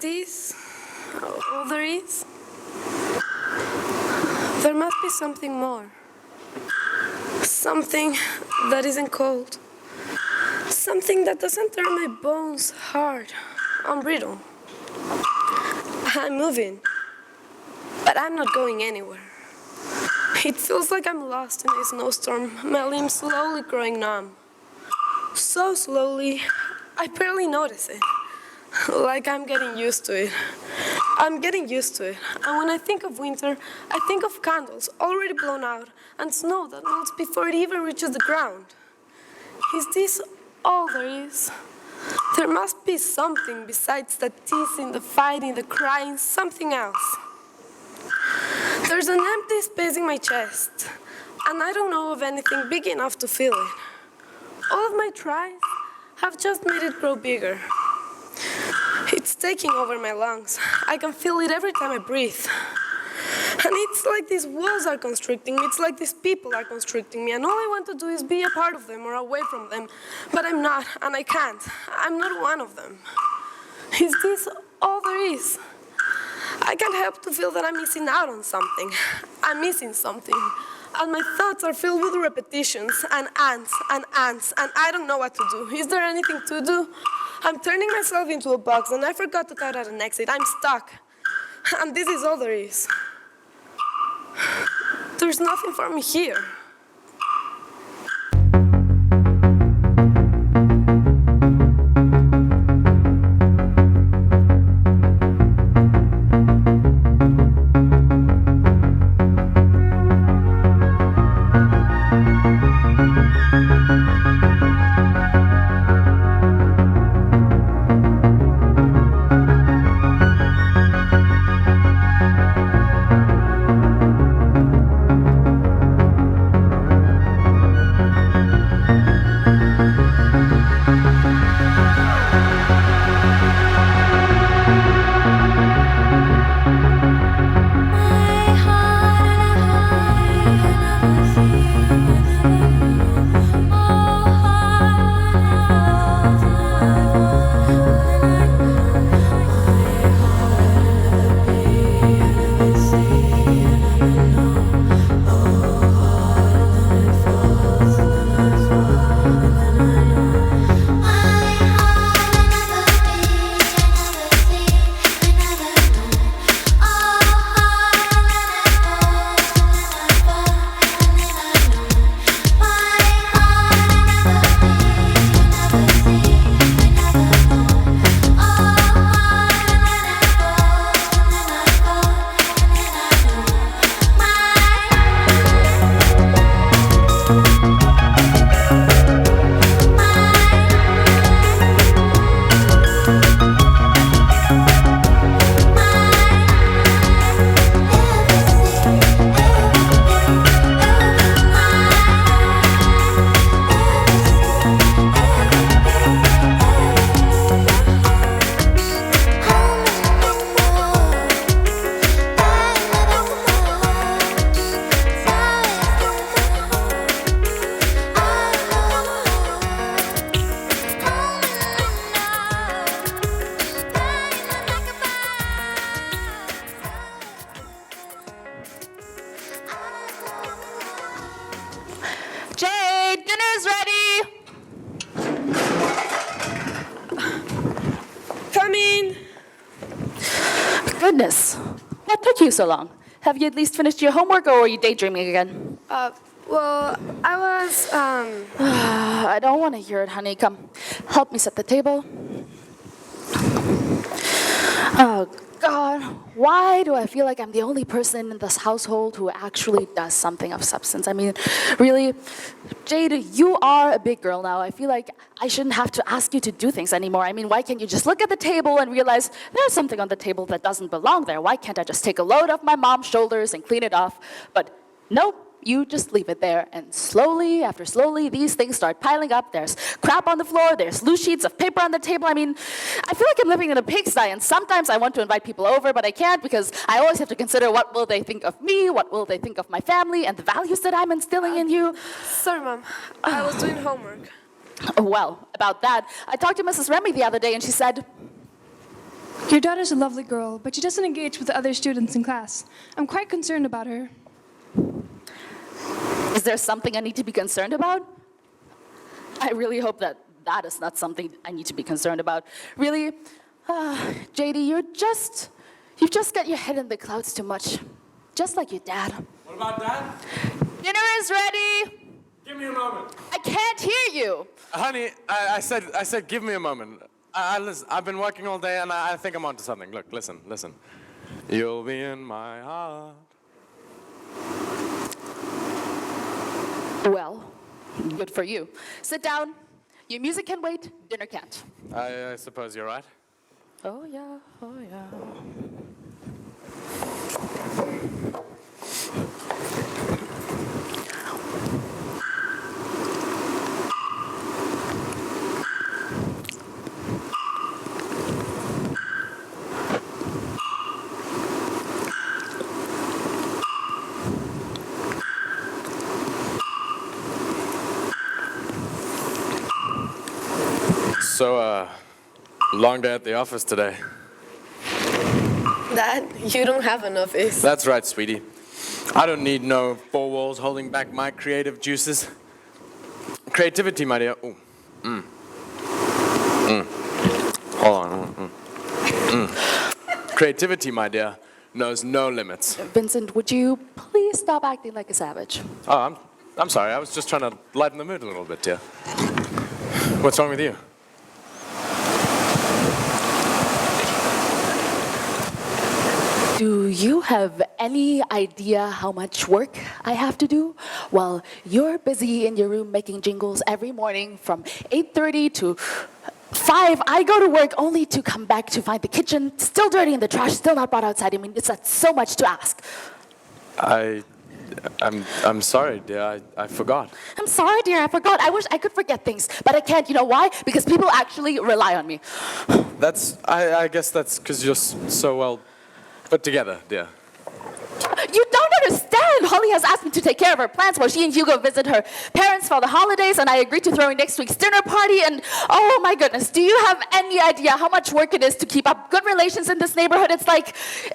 this all there is? There must be something more. Something that isn't cold. Something that doesn't turn my bones hard, unbrittle. I'm moving, but I'm not going anywhere. It feels like I'm lost in a snowstorm, my limbs slowly growing numb. So slowly, I barely notice it. Like I'm getting used to it. I'm getting used to it. And when I think of winter, I think of candles already blown out and snow that melts before it even reaches the ground. Is this all there is? There must be something besides the teasing, the fighting, the crying, something else. There's an empty space in my chest, and I don't know of anything big enough to fill it. All of my tries have just made it grow bigger. It's taking over my lungs. I can feel it every time I breathe. And it's like these walls are constricting me. It's like these people are constricting me. And all I want to do is be a part of them or away from them. But I'm not, and I can't. I'm not one of them. Is this all there is? I can't help to feel that I'm missing out on something. I'm missing something. And my thoughts are filled with repetitions and ants, and I don't know what to do. Is there anything to do? I'm turning myself into a box, and I forgot to cut out an exit. I'm stuck. And this is all there is. There's nothing for me here. Goodness, what took you so long? Have you at least finished your homework, or were you daydreaming again? Well, I was, I don't want to hear it, honey. Come, help me set the table. Oh, God, why do I feel like I'm the only person in this household who actually does something of substance? I mean, really, Jade, you are a big girl now. I feel like I shouldn't have to ask you to do things anymore. I mean, why can't you just look at the table and realize there's something on the table that doesn't belong there? Why can't I just take a load off my mom's shoulders and clean it off? But no. You just leave it there, and slowly, after slowly, these things start piling up. There's crap on the floor, there's loose sheets of paper on the table. I mean, I feel like I'm living in a pigsty, and sometimes I want to invite people over, but I can't because I always have to consider what will they think of me, what will they think of my family, and the values that I'm instilling in you. Sorry, Mom. I was doing homework. Well, about that, I talked to Mrs. Remy the other day, and she said, Your daughter's a lovely girl, but she doesn't engage with the other students in class. I'm quite concerned about her. Is there something I need to be concerned about? I really hope that is not something I need to be concerned about. Really, JD, you've just got your head in the clouds too much. Just like your dad. What about Dad? Dinner is ready. Give me a moment. I can't hear you. Honey, I said give me a moment. Listen, I've been working all day and I think I'm onto something. Look, listen. You'll be in my heart. Well, good for you. Sit down. Your music can wait, dinner can't. I suppose you're right. Oh yeah. So, long day at the office today. Dad, you don't have an office. That's right, sweetie. I don't need no four walls holding back my creative juices. Creativity, my dear. Ooh. Hold on. Creativity, my dear, knows no limits. Vincent, would you please stop acting like a savage? Oh, I'm sorry. I was just trying to lighten the mood a little bit, dear. What's wrong with you? Do you have any idea how much work I have to do while you're busy in your room making jingles every morning from 8:30 to 5? I go to work only to come back to find the kitchen still dirty and the trash still not brought outside. I mean, it's so much to ask. I'm sorry, dear. I forgot. I'm sorry, dear, I forgot. I wish I could forget things, but I can't. You know why? Because people actually rely on me. I guess that's because you're so well put together, dear. You don't understand. Holly has asked me to take care of her plants while she and Hugo visit her parents for the holidays, and I agreed to throwing next week's dinner party, and oh my goodness, do you have any idea how much work it is to keep up good relations in this neighborhood? It's like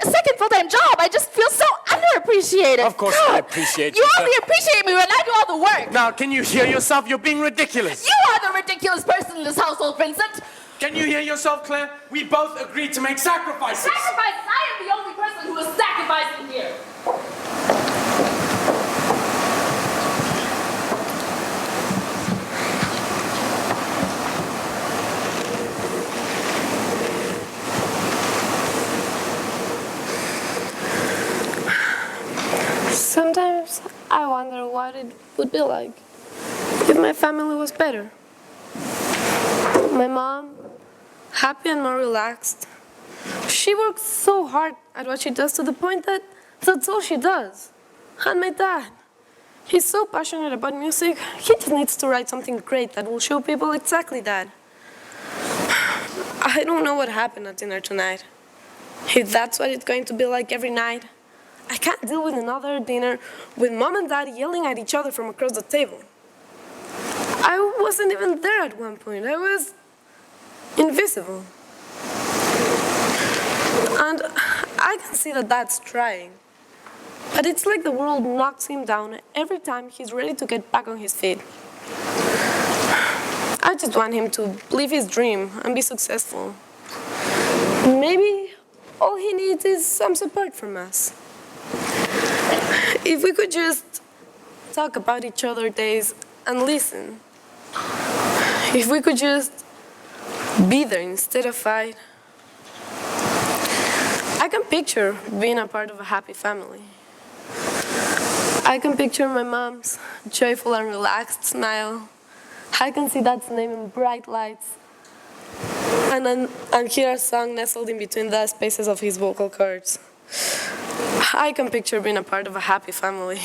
a second full-time job. I just feel so underappreciated. Of course I appreciate you. You only appreciate me when I do all the work. Now, can you hear yourself? You're being ridiculous. You are the ridiculous person in this household, Vincent. Can you hear yourself, Claire? We both agreed to make sacrifices. Sacrifices? I am the only person who is sacrificing here. Sometimes I wonder what it would be like if my family was better. My mom, happy and more relaxed. She works so hard at what she does to the point that that's all she does. And my dad, he's so passionate about music, he just needs to write something great that will show people exactly that. I don't know what happened at dinner tonight. If that's what it's going to be like every night, I can't deal with another dinner with mom and dad yelling at each other from across the table. I wasn't even there at one point. I was invisible. And I can see that Dad's trying. But it's like the world knocks him down every time he's ready to get back on his feet. I just want him to live his dream and be successful. Maybe all he needs is some support from us. If we could just talk about each other's days and listen. If we could just be there instead of fight. I can picture being a part of a happy family. I can picture my mom's joyful and relaxed smile. I can see Dad's name in bright lights. And hear a song nestled in between the spaces of his vocal cords. I can picture being a part of a happy family.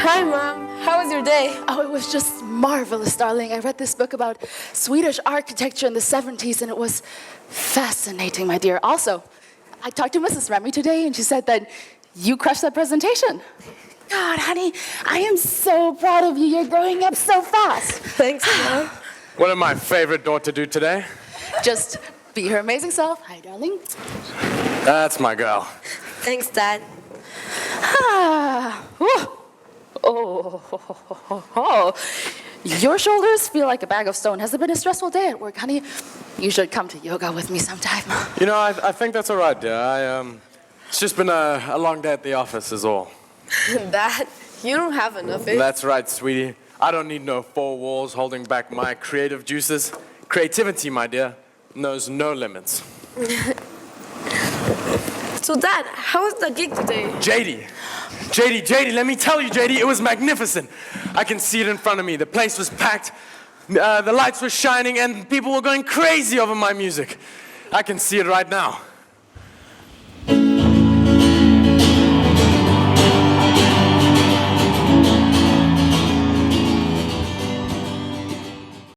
Hi, Mom. How was your day? Oh, it was just marvelous, darling. I read this book about Swedish architecture in the 70s, and it was fascinating, my dear. Also, I talked to Mrs. Remy today, and she said that you crushed that presentation. God, honey, I am so proud of you. You're growing up so fast. Thanks, Mom. What did my favorite daughter do today? Just be her amazing self. Hi, darling. That's my girl. Thanks, Dad. Ah, oh. Your shoulders feel like a bag of stone. Has it been a stressful day at work, honey? You should come to yoga with me sometime. You know, I think that's all right, dear. It's just been a long day at the office is all. Dad, you don't have enough, eh? That's right, sweetie. I don't need no four walls holding back my creative juices. Creativity, my dear, knows no limits. So, Dad, how was the gig today? JD, let me tell you, JD, it was magnificent. I can see it in front of me. The place was packed, the lights were shining, and people were going crazy over my music. I can see it right now.